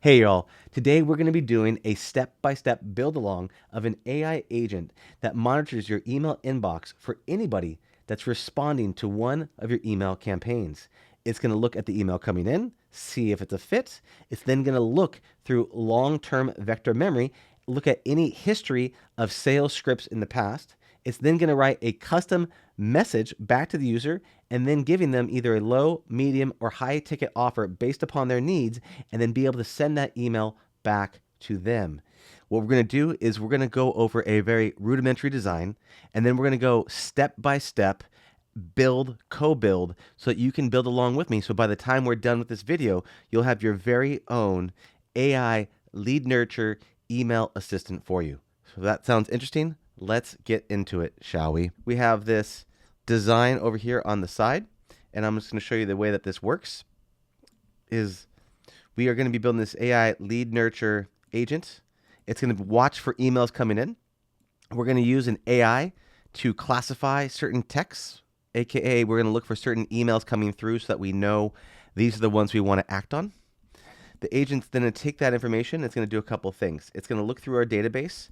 Hey y'all, today we're going to be doing a step-by-step build along of an AI agent that monitors your email inbox for anybody that's responding to one of your email campaigns. It's going to look at the email coming in, see if it's a fit. It's then going to look through long-term vector memory, look at any history of sales scripts in the past. It's then going to write a custom message back to the user and then giving them either a low, medium, or high ticket offer based upon their needs, and then be able to send that email back to them. What we're going to do is we're going to go over a very rudimentary design, and then we're going to go step by step, build, co-build, so that you can build along with me. So by the time we're done with this video, you'll have your very own AI lead nurture email assistant for you. So that sounds interesting. Let's get into it, shall we? We have this design over here on the side, and I'm just going to show you the way that this works. We are going to be building this AI lead nurture agent. It's going to watch for emails coming in. We're going to use an AI to classify certain texts, aka we're going to look for certain emails coming through so that we know these are the ones we want to act on. The agent's then going to take that information. It's going to do a couple of things. It's going to look through our database,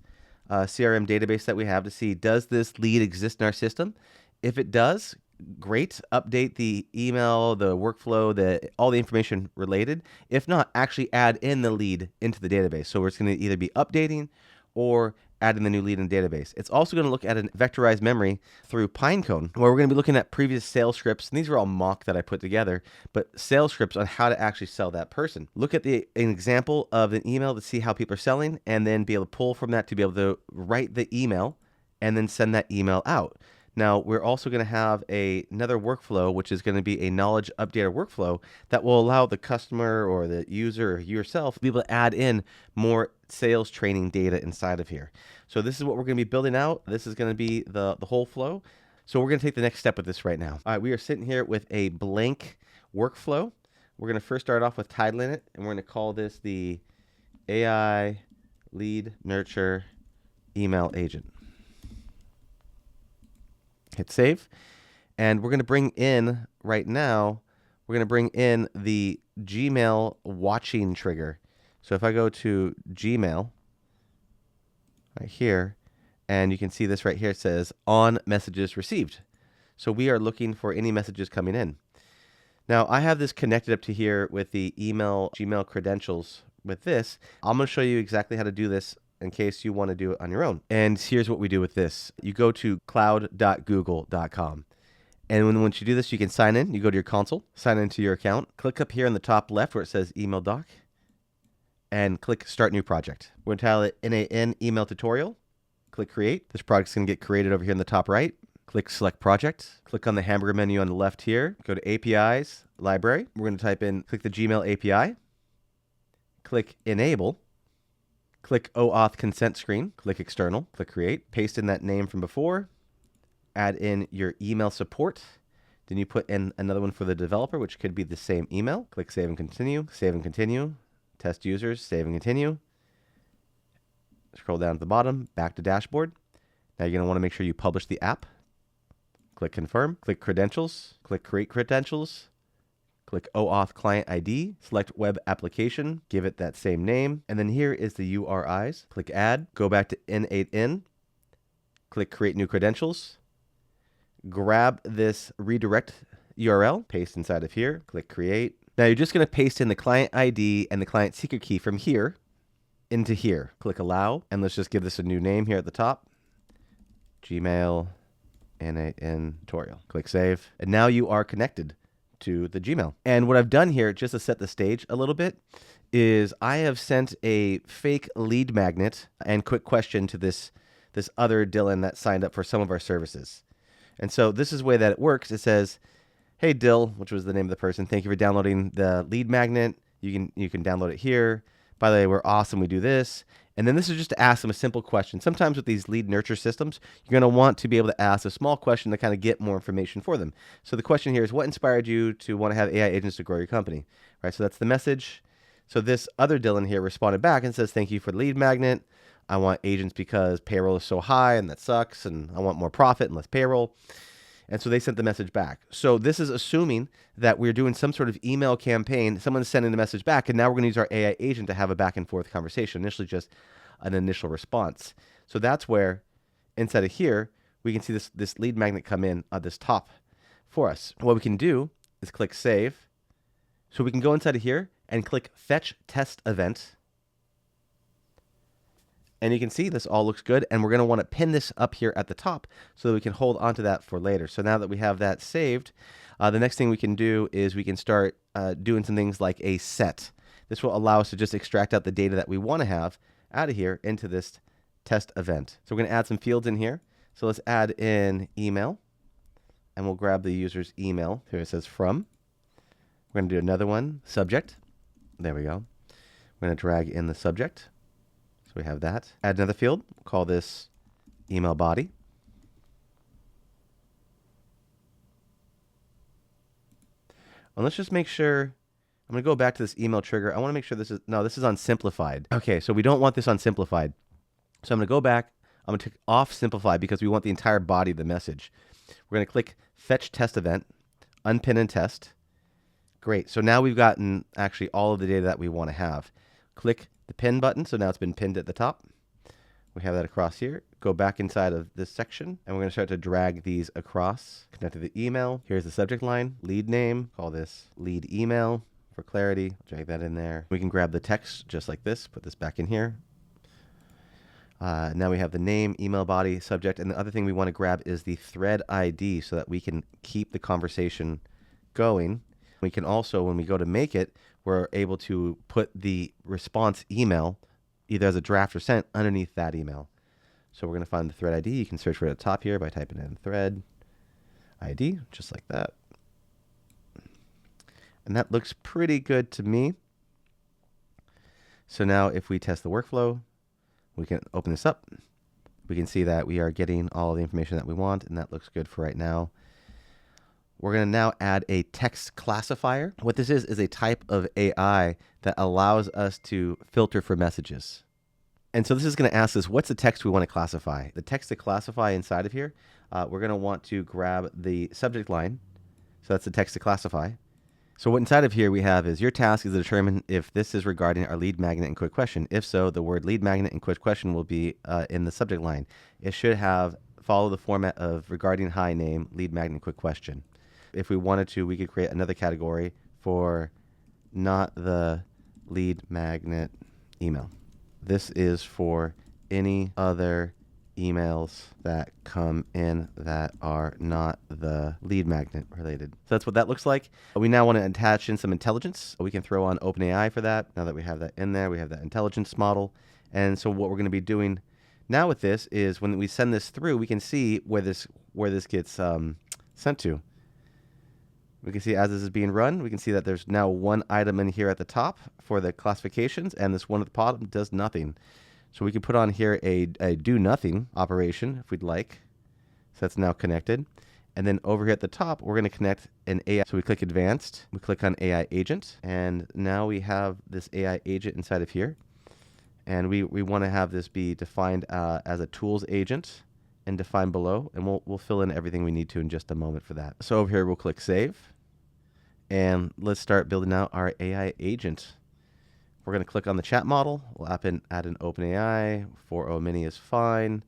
CRM database that we have, to see, does this lead exist in our system? If it does, great. Update the email, the workflow, all the information related. If not, actually add in the lead into the database. So it's going to either be updating or adding the new lead in the database. It's also going to look at a vectorized memory through Pinecone, where we're going to be looking at previous sales scripts. And these are all mock that I put together, but sales scripts on how to actually sell that person. Look at an example of an email to see how people are selling, and then be able to pull from that to be able to write the email and then send that email out. Now, we're also going to have another workflow, which is going to be a knowledge updater workflow that will allow the customer or the user or yourself to be able to add in more sales training data inside of here. So this is what we're going to be building out. This is going to be the whole flow. So we're going to take the next step with this right now. All right, we are sitting here with a blank workflow. We're going to first start off with titling it, and we're going to call this the AI lead nurture email agent. Hit save. And we're going to bring in, right now, we're going to bring in the Gmail watching trigger. So if I go to Gmail, right here, and you can see this right here, it says on messages received. So we are looking for any messages coming in. Now I have this connected up to here with the Gmail credentials with this. I'm going to show you exactly how to do this in case you want to do it on your own. And here's what we do with this. You go to cloud.google.com. And once you do this, you can sign in. You go to your console, sign into your account, click up here in the top left where it says email doc, and click start new project. We're going to title it NAN email tutorial. Click create. This project's going to get created over here in the top right. Click select project. Click on the hamburger menu on the left here. Go to APIs, library. We're going to type in, click the Gmail API. Click enable. Click OAuth consent screen, click external, click create, paste in that name from before, add in your email support. Then you put in another one for the developer, which could be the same email. Click save and continue, test users, save and continue. Scroll down to the bottom, back to dashboard. Now you're gonna wanna make sure you publish the app. Click confirm, click credentials, click create credentials. Click OAuth client ID, select web application, give it that same name, and then here is the URIs. Click add, go back to N8N, click create new credentials, grab this redirect URL, paste inside of here, click create. Now you're just going to paste in the client ID and the client secret key from here into here. Click allow, and let's just give this a new name here at the top, Gmail N8N tutorial. Click save, and now you are connected to the Gmail. And what I've done here, just to set the stage a little bit, is I have sent a fake lead magnet and quick question to this other Dylan that signed up for some of our services. And so this is the way that it works. It says, hey Dill, which was the name of the person, thank you for downloading the lead magnet. You can download it here. By the way, we're awesome, we do this. And then this is just to ask them a simple question. Sometimes with these lead nurture systems, you're going to want to be able to ask a small question to kind of get more information for them. So the question here is, what inspired you to want to have AI agents to grow your company? Right, so that's the message. So this other Dylan here responded back and says, thank you for the lead magnet. I want agents because payroll is so high and that sucks, and I want more profit and less payroll. And so they sent the message back. So this is assuming that we're doing some sort of email campaign. Someone's sending the message back, and now we're going to use our AI agent to have a back and forth conversation. Initially, just an initial response. So that's where inside of here, we can see this lead magnet come in at this top for us. What we can do is click Save. So we can go inside of here and click Fetch Test Event. And you can see this all looks good. And we're going to want to pin this up here at the top so that we can hold onto that for later. So now that we have that saved, the next thing we can do is we can start doing some things like a set. This will allow us to just extract out the data that we want to have out of here into this test event. So we're going to add some fields in here. So let's add in email. And we'll grab the user's email. Here it says from. We're going to do another one, subject. There we go. We're going to drag in the subject. So we have that. Add another field. We'll call this email body. And let's just make sure, I'm going to go back to this email trigger. I want to make sure this is on simplified. Okay, so we don't want this on simplified. So I'm going to go back. I'm going to take off simplify because we want the entire body of the message. We're going to click Fetch Test Event, Unpin and Test. Great. So now we've gotten actually all of the data that we want to have. Click the pin button. So now it's been pinned at the top. We have that across here. Go back inside of this section, and we're going to start to drag these across. Connect to the email. Here's the subject line, lead name. Call this lead email for clarity. Drag that in there. We can grab the text just like this. Put this back in here. Now we have the name, email body, subject, and the other thing we want to grab is the thread ID so that we can keep the conversation going. We can also, when we go to make it, we're able to put the response email either as a draft or sent underneath that email. So we're going to find the thread ID. You can search for it at the top here by typing in thread ID, just like that. And that looks pretty good to me. So now if we test the workflow, we can open this up. We can see that we are getting all the information that we want, and that looks good for right now. We're going to now add a text classifier. What this is a type of AI that allows us to filter for messages. And so this is going to ask us, what's the text we want to classify? The text to classify inside of here, we're going to want to grab the subject line. So that's the text to classify. So what inside of here we have is your task is to determine if this is regarding our lead magnet and quick question. If so, the word lead magnet and quick question will be in the subject line. It should follow the format of regarding hi name, lead magnet, quick question. If we wanted to, we could create another category for not the lead magnet email. This is for any other emails that come in that are not the lead magnet related. So that's what that looks like. We now want to attach in some intelligence. We can throw on OpenAI for that. Now that we have that in there, we have that intelligence model. And so what we're going to be doing now with this is when we send this through, we can see where this gets sent to. We can see as this is being run, we can see that there's now one item in here at the top for the classifications, and this one at the bottom does nothing. So we can put on here a do nothing operation if we'd like. So that's now connected. And then over here at the top, we're going to connect an AI. So we click advanced, we click on AI agent, and now we have this AI agent inside of here. And we want to have this be defined as a tools agent and defined below. And we'll fill in everything we need to in just a moment for that. So over here, we'll click save. And let's start building out our AI agent. We're going to click on the chat model. We'll add an OpenAI. 4.0 mini is fine.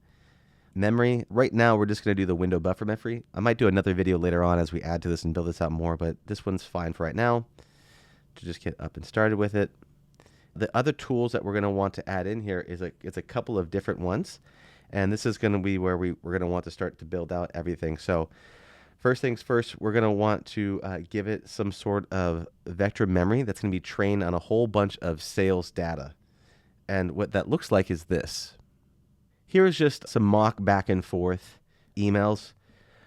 Memory. Right now, we're just going to do the window buffer memory. I might do another video later on as we add to this and build this out more, but this one's fine for right now to just get up and started with it. The other tools that we're going to want to add in here is a couple of different ones. And this is going to be where we're going to want to start to build out everything. So first things first, we're going to want to give it some sort of vector memory that's going to be trained on a whole bunch of sales data. And what that looks like is this. Here's just some mock back and forth emails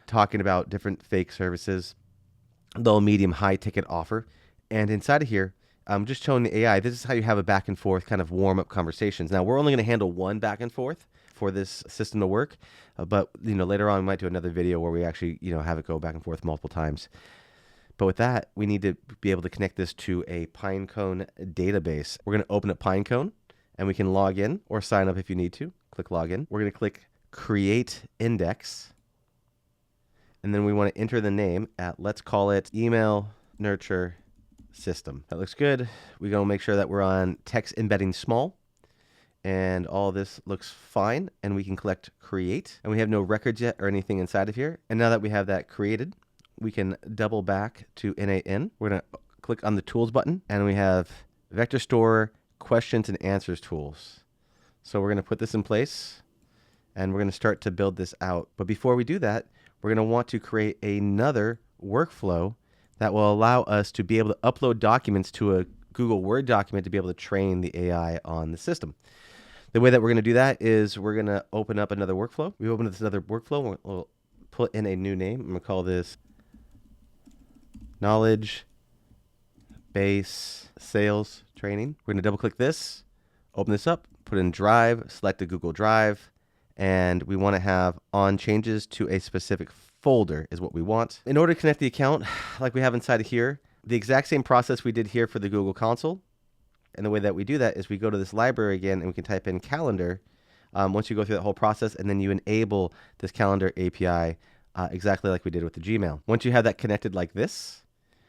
talking about different fake services, low, medium, high ticket offer. And inside of here, I'm just showing the AI, this is how you have a back and forth kind of warm up conversations. Now, we're only going to handle one back and forth for this system to work, but later on we might do another video where we actually have it go back and forth multiple times. But with that, we need to be able to connect this to a Pinecone database. We're going to open up Pinecone, and we can log in or sign up if you need to. Click login. We're going to click create index, And then we want to enter the name at, let's call it email nurture system. That looks good. We're going to make sure that we're on text embedding small. And all this looks fine. And we can collect create. And we have no records yet or anything inside of here. And now that we have that created, we can double back to NAN. We're going to click on the tools button. And we have vector store questions and answers tools. So we're going to put this in place. And we're going to start to build this out. But before we do that, we're going to want to create another workflow that will allow us to be able to upload documents to a Google Word document to be able to train the AI on the system. The way that we're going to do that is we're going to open up another workflow. We open up this another workflow. We'll put in a new name. I'm going to call this knowledge base sales training. We're going to double click this, open this up, put in Drive, select a Google Drive. And we want to have on changes to a specific folder is what we want. In order to connect the account, like we have inside of here, the exact same process we did here for the Google console. And the way that we do that is we go to this library again and we can type in calendar. Once you go through that whole process, and then you enable this calendar API exactly like we did with the Gmail. Once you have that connected like this,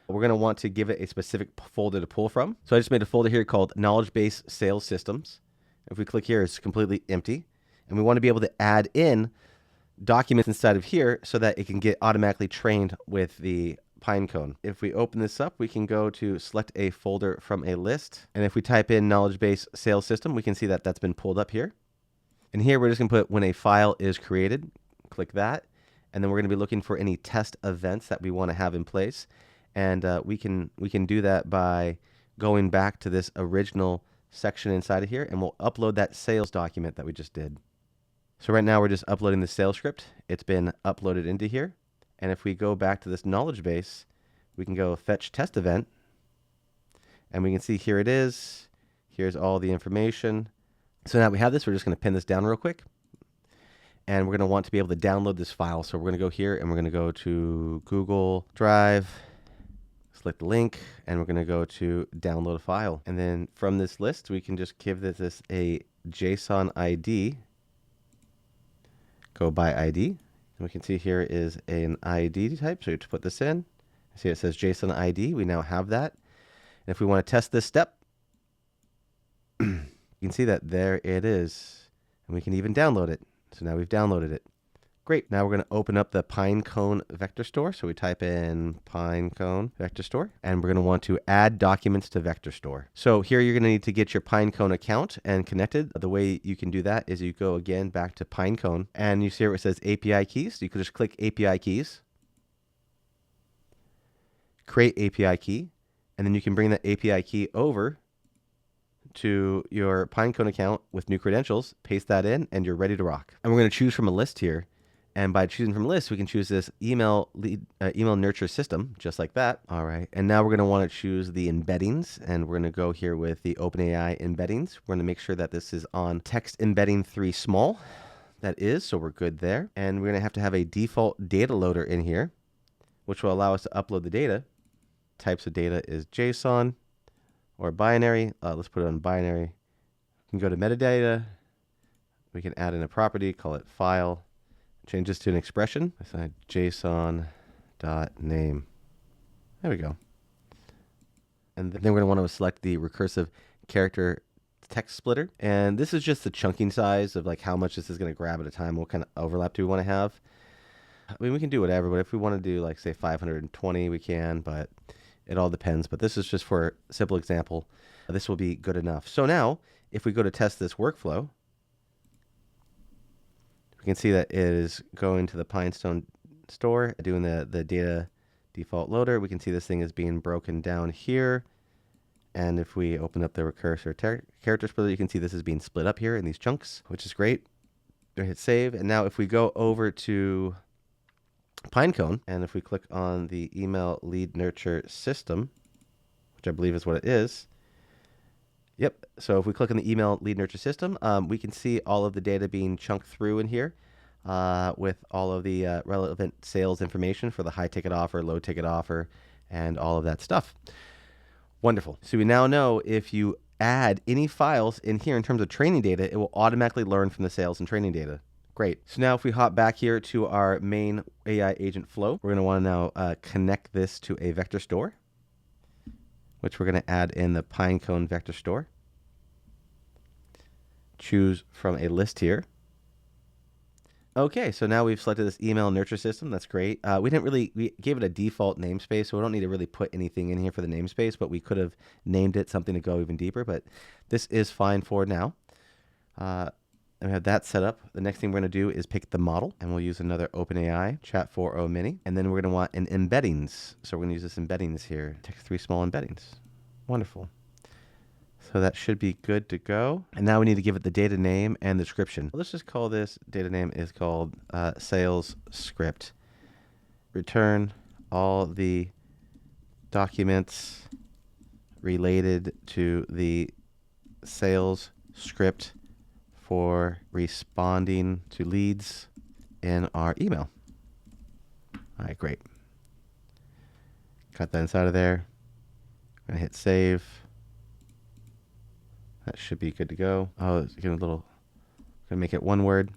we're going to want to give it a specific folder to pull from. So I just made a folder here called knowledge base sales systems. If we click here, it's completely empty. And we want to be able to add in documents inside of here so that it can get automatically trained with the Pinecone. If we open this up, we can go to select a folder from a list. And if we type in knowledge base sales system, we can see that that's been pulled up here. And here we're just going to put when a file is created, click that. And then we're going to be looking for any test events that we want to have in place. And we can do that by going back to this original section inside of here, and we'll upload that sales document that we just did. So right now we're just uploading the sales script. It's been uploaded into here. And if we go back to this knowledge base, we can go fetch test event. And we can see here it is. Here's all the information. So now we have this. We're just going to pin this down real quick. And we're going to want to be able to download this file. So we're going to go here and we're going to go to Google Drive, select the link, and we're going to go to download a file. And then from this list, we can just give this a JSON ID. Go by ID. And we can see here is an ID type. So you have to put this in. See it says JSON ID. We now have that. And if we want to test this step, you can see that there it is. And we can even download it. So now we've downloaded it. Great. Now we're going to open up the Pinecone vector store. So we type in Pinecone vector store, and we're going to want to add documents to vector store. So here you're going to need to get your Pinecone account and connected. The way you can do that is you go again back to Pinecone, and you see where it says API keys. So you can just click API keys, create API key, and then you can bring that API key over to your Pinecone account with new credentials, paste that in, and you're ready to rock. And we're going to choose from a list here. And by choosing from a list, we can choose this email nurture system, just like that. All right. And now we're going to want to choose the embeddings. And we're going to go here with the OpenAI embeddings. We're going to make sure that this is on text embedding 3 small. That is, so we're good there. And we're going to have a default data loader in here, which will allow us to upload the data. Types of data is JSON or binary. Let's put it on binary. We can go to metadata. We can add in a property, call it file. Change this to an expression. Aside JSON.name. There we go. And then we're going to want to select the recursive character text splitter. And this is just the chunking size of like how much this is going to grab at a time. What kind of overlap do we want to have? I mean, we can do whatever, but if we want to do like say 520, we can, but it all depends. But this is just for a simple example. This will be good enough. So now if we go to test this workflow, we can see that it is going to the Pinecone store, doing the data default loader. We can see this thing is being broken down here. And if we open up the recursive character splitter, you can see this is being split up here in these chunks, which is great. We hit save. And now if we go over to Pinecone, and if we click on the email lead nurture system, which I believe is what it is. Yep. So if we click on the email lead nurture system, we can see all of the data being chunked through in here with all of the relevant sales information for the high ticket offer, low ticket offer, and all of that stuff. Wonderful. So we now know if you add any files in here in terms of training data, it will automatically learn from the sales and training data. Great. So now if we hop back here to our main AI agent flow, we're going to want to now connect this to a vector store, which we're going to add in the Pinecone vector store. Choose from a list here. Okay, so now we've selected this email nurture system. That's great. We gave it a default namespace, so we don't need to really put anything in here for the namespace, but we could have named it something to go even deeper, but this is fine for now. And we have that set up. The next thing we're going to do is pick the model, and we'll use another OpenAI Chat 4.0 Mini. And then we're going to want an embeddings. So we're going to use this embeddings here. Take 3 small embeddings. Wonderful. So that should be good to go. And now we need to give it the data name and the description. Let's just call this data name is called sales script. Return all the documents related to the sales script for responding to leads in our email. All right, great. Cut that inside of there. I'm going to hit save. That should be good to go. Oh, it's getting a little, going to make it one word.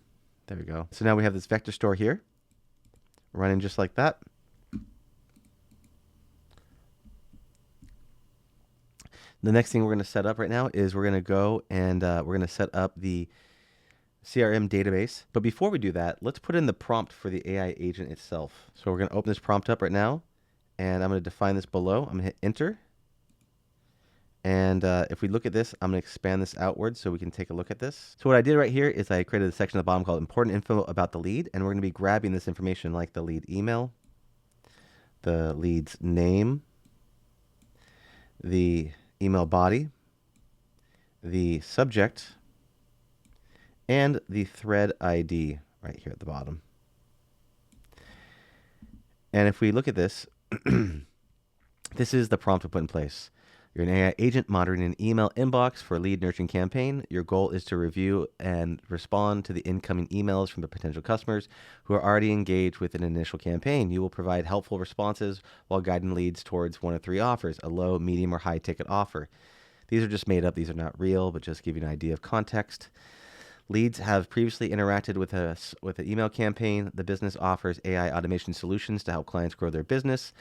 There we go. So now we have this vector store here running just like that. The next thing we're going to set up right now is we're going to go and we're going to set up the CRM database. But before we do that, let's put in the prompt for the AI agent itself. So we're going to open this prompt up right now, and I'm going to define this below. I'm going to hit enter. And if we look at this, I'm going to expand this outward so we can take a look at this. So what I did right here is I created a section at the bottom called important info about the lead. And we're going to be grabbing this information like the lead email, the lead's name, the email body, the subject, and the thread ID right here at the bottom. And if we look at this, this is the prompt we put in place. You're an AI agent monitoring an email inbox for a lead nurturing campaign. Your goal is to review and respond to the incoming emails from the potential customers who are already engaged with an initial campaign. You will provide helpful responses while guiding leads towards one of 3 offers, a low, medium, or high ticket offer. These are just made up. These are not real, but just give you an idea of context. Leads have previously interacted with an email campaign. The business offers AI automation solutions to help clients grow their business.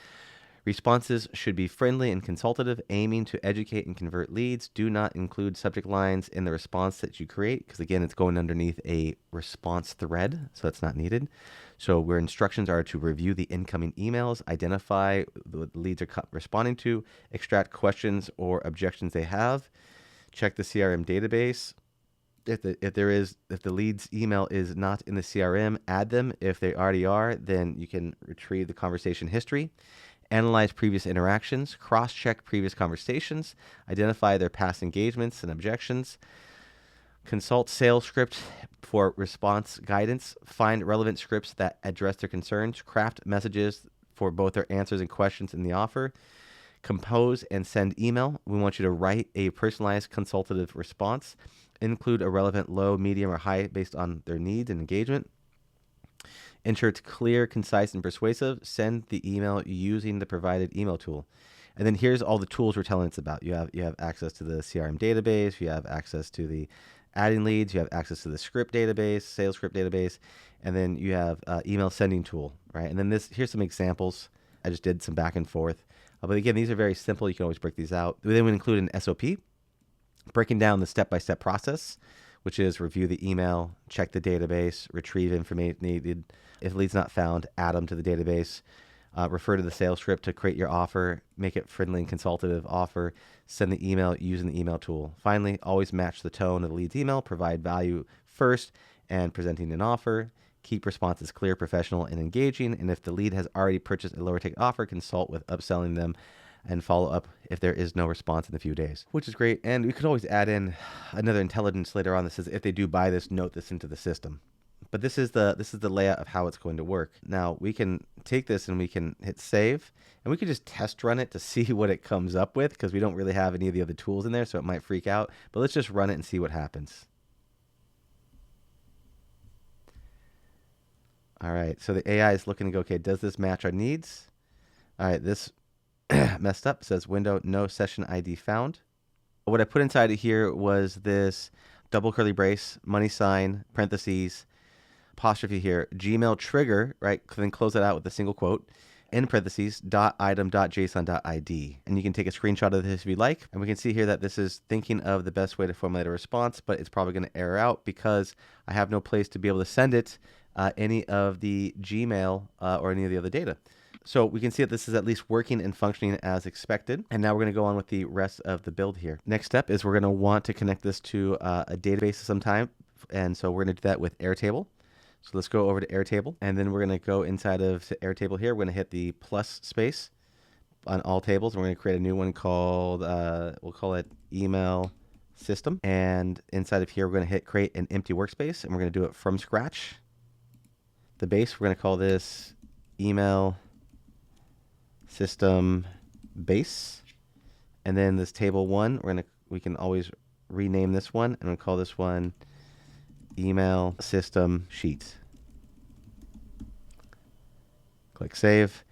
Responses should be friendly and consultative, aiming to educate and convert leads. Do not include subject lines in the response that you create, because again, it's going underneath a response thread, so that's not needed. So where instructions are to review the incoming emails, identify what the leads are responding to, extract questions or objections they have, check the CRM database. If the lead's email is not in the CRM, add them. If they already are, then you can retrieve the conversation history. Analyze previous interactions, cross-check previous conversations, identify their past engagements and objections, consult sales script for response guidance, find relevant scripts that address their concerns, craft messages for both their answers and questions in the offer, compose and send email. We want you to write a personalized consultative response, include a relevant low, medium, or high based on their needs and engagement. Ensure it's clear, concise, and persuasive. Send the email using the provided email tool. And then here's all the tools we're telling it's about. You have access to the CRM database. You have access to the adding leads. You have access to the script database, sales script database. And then you have email sending tool, right? And then here's some examples. I just did some back and forth. But again, these are very simple. You can always break these out. Then we include an SOP, breaking down the step-by-step process, which is review the email, check the database, retrieve information needed. If the lead's not found, add them to the database. Refer to the sales script to create your offer, make it friendly and consultative offer, send the email using the email tool. Finally, always match the tone of the lead's email, provide value first, and presenting an offer. Keep responses clear, professional, and engaging. And if the lead has already purchased a lower ticket offer, consult with upselling them and follow up if there is no response in a few days, which is great. And we could always add in another intelligence later on that says if they do buy this, note this into the system. But this is the layout of how it's going to work. Now we can take this and we can hit save, and we can just test run it to see what it comes up with, because we don't really have any of the other tools in there, so it might freak out. But let's just run it and see what happens. All right, so the AI is looking to go, okay, does this match our needs? All right, this messed up. It says window, no session ID found. What I put inside of here was this double curly brace, money sign, parentheses, apostrophe here, Gmail trigger, right? Then close that out with a single quote, in parentheses, .item.json.id. And you can take a screenshot of this if you like. And we can see here that this is thinking of the best way to formulate a response, but it's probably going to error out because I have no place to be able to send it any of the Gmail or any of the other data. So we can see that this is at least working and functioning as expected. And now we're going to go on with the rest of the build here. Next step is we're going to want to connect this to a database of some type. And so we're going to do that with Airtable. So let's go over to Airtable. And then we're going to go inside of Airtable here. We're going to hit the plus space on all tables. And we're going to create a new one called, we'll call it email system. And inside of here, we're going to hit create an empty workspace. And we're going to do it from scratch. The base, we're going to call this email system base. And then this table one, we can always rename this one, and we'll call this one email system sheet. Click save.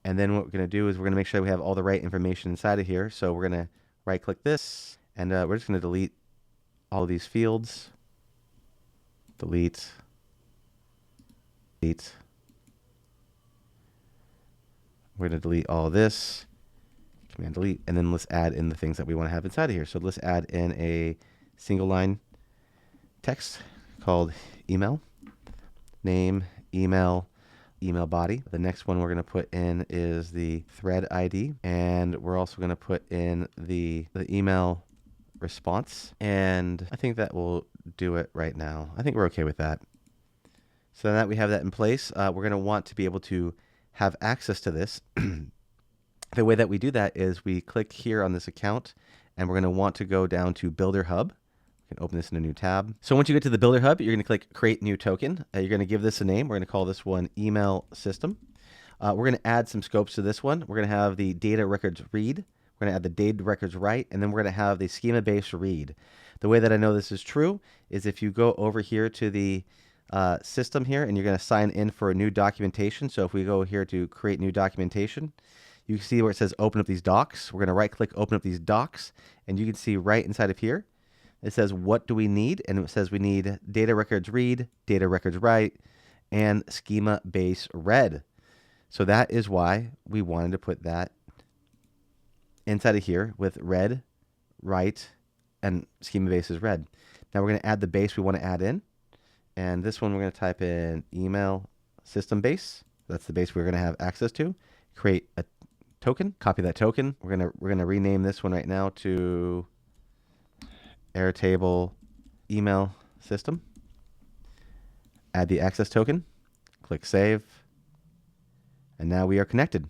And then what we're going to do is we're going to make sure we have all the right information inside of here. So we're going to right click this, and we're just going to delete all of these fields. Delete. We're going to delete all of this. Command delete. And then let's add in the things that we want to have inside of here. So let's add in a single line text called email. Name, email body. The next one we're going to put in is the thread ID. And we're also going to put in the email response. And I think that will do it right now. I think we're okay with that. So now that we have that in place, we're going to want to be able to have access to this. The way that we do that is we click here on this account, and we're going to want to go down to Builder Hub. You can open this in a new tab. So once you get to the Builder Hub, you're going to click Create New Token. You're going to give this a name. We're going to call this one Email System. We're going to add some scopes to this one. We're going to have the data records read. We're going to add the data records write, and then we're going to have the schema-based read. The way that I know this is true is if you go over here to the system here, and you're going to sign in for a new documentation. So if we go here to create new documentation, you can see where it says open up these docs. We're going to right click open up these docs, and you can see right inside of here it says what do we need, and it says we need data records read, data records write, and schema base read. So that is why we wanted to put that inside of here with read, write, and schema base is read. Now we're going to add the base we want to add in. And this one, we're going to type in email system base. That's the base we're going to have access to. Create a token. Copy that token. We're going to rename this one right now to Airtable email system. Add the access token. Click save. And now we are connected.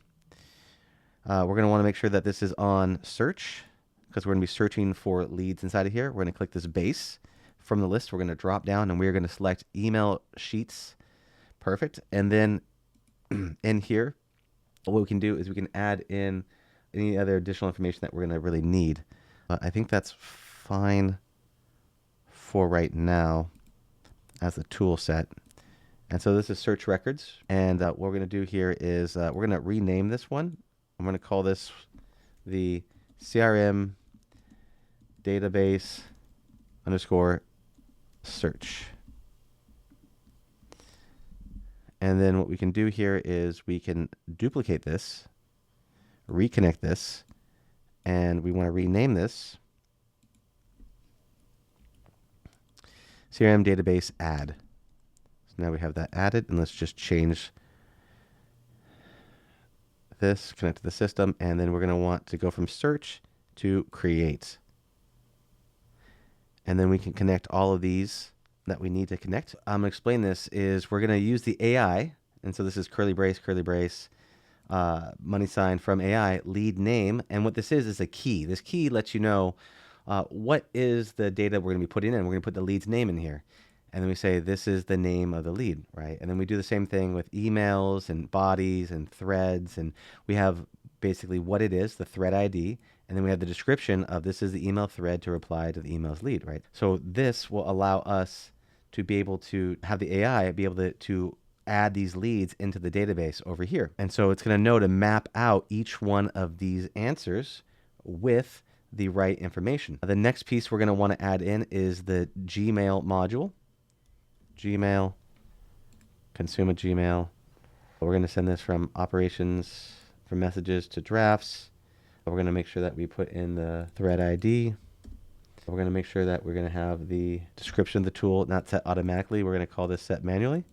We're going to want to make sure that this is on search because we're going to be searching for leads inside of here. We're going to click this base. From the list, we're going to drop down and we're going to select email sheets. Perfect. And then in here, what we can do is we can add in any other additional information that we're going to really need. I think that's fine for right now as a tool set. And so this is search records. And what we're going to do here is we're going to rename this one. I'm going to call this the CRM database underscore search. And then what we can do here is we can duplicate this, reconnect this, and we want to rename this CRM database add. So now we have that added, and let's just change this, connect to the system, and then we're going to want to go from search to create. And then we can connect all of these that we need to connect. I'm going to explain this is we're going to use the AI. And so this is curly brace, money sign from AI, lead name. And what this is a key. This key lets you know what is the data we're going to be putting in. We're going to put the lead's name in here. And then we say, this is the name of the lead, right? And then we do the same thing with emails and bodies and threads. And we have basically what it is, the thread ID. And then we have the description of this is the email thread to reply to the email's lead, right? So this will allow us to be able to have the AI be able to add these leads into the database over here. And so it's going to know to map out each one of these answers with the right information. The next piece we're going to want to add in is the Gmail module. Gmail consume a Gmail. We're going to send this from operations, from messages to drafts. We're going to make sure that we put in the thread ID. We're going to make sure that we're going to have the description of the tool not set automatically. We're going to call this set manually.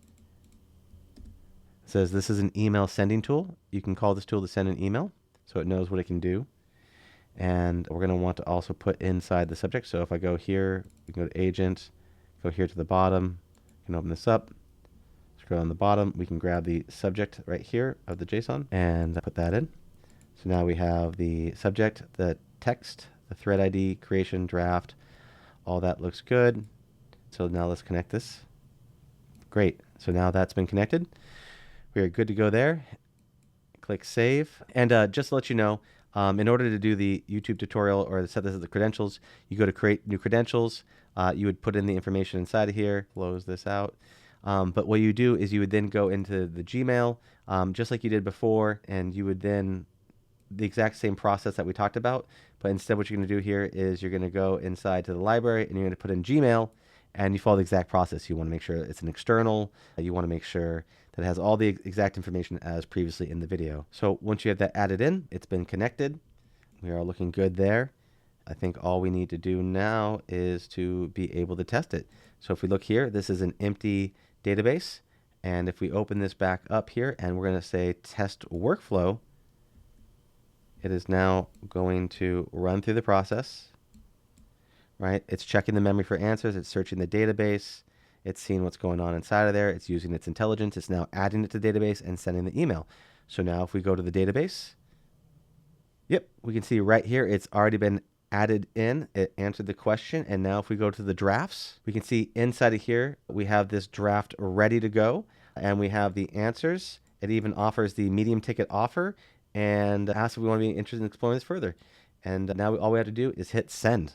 It says this is an email sending tool. You can call this tool to send an email so it knows what it can do. And we're going to want to also put inside the subject. So if I go here, we can go to agent, go here to the bottom, we can open this up, scroll on the bottom, we can grab the subject right here of the JSON and put that in. So now we have the subject, the text, the thread ID, creation, draft, all that looks good. So now let's connect this. Great. So now that's been connected. We are good to go there. Click save. And just to let you know, in order to do the YouTube tutorial or set this as the credentials, you go to create new credentials. You would put in the information inside of here, close this out. But what you do is you would then go into the Gmail, just like you did before, and you would then, the exact same process that we talked about, but instead what you're going to do here is you're going to go inside to the library and you're going to put in Gmail, and you follow the exact process. You want to make sure it's an external. You want to make sure that it has all the exact information as previously in the video. So once you have that added in, it's been connected. We are looking good there. I think all we need to do now is to be able to test it. So if we look here, this is an empty database. And if we open this back up here and we're going to say test workflow, it is now going to run through the process, right? It's checking the memory for answers. It's searching the database. It's seeing what's going on inside of there. It's using its intelligence. It's now adding it to the database and sending the email. So now if we go to the database, yep, we can see right here, it's already been added in. It answered the question. And now if we go to the drafts, we can see inside of here, we have this draft ready to go. And we have the answers. It even offers the medium ticket offer and asks if we want to be interested in exploring this further. And now all we have to do is hit send.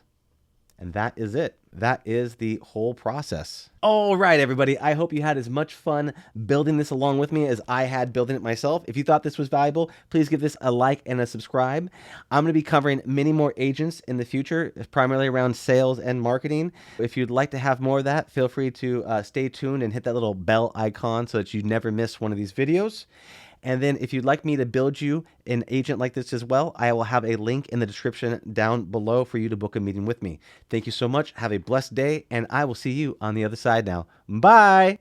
And that is it. That is the whole process. All right, everybody. I hope you had as much fun building this along with me as I had building it myself. If you thought this was valuable, please give this a like and a subscribe. I'm going to be covering many more agents in the future, primarily around sales and marketing. If you'd like to have more of that, feel free to stay tuned and hit that little bell icon so that you never miss one of these videos. And then if you'd like me to build you an agent like this as well, I will have a link in the description down below for you to book a meeting with me. Thank you so much. Have a blessed day, and I will see you on the other side now. Bye.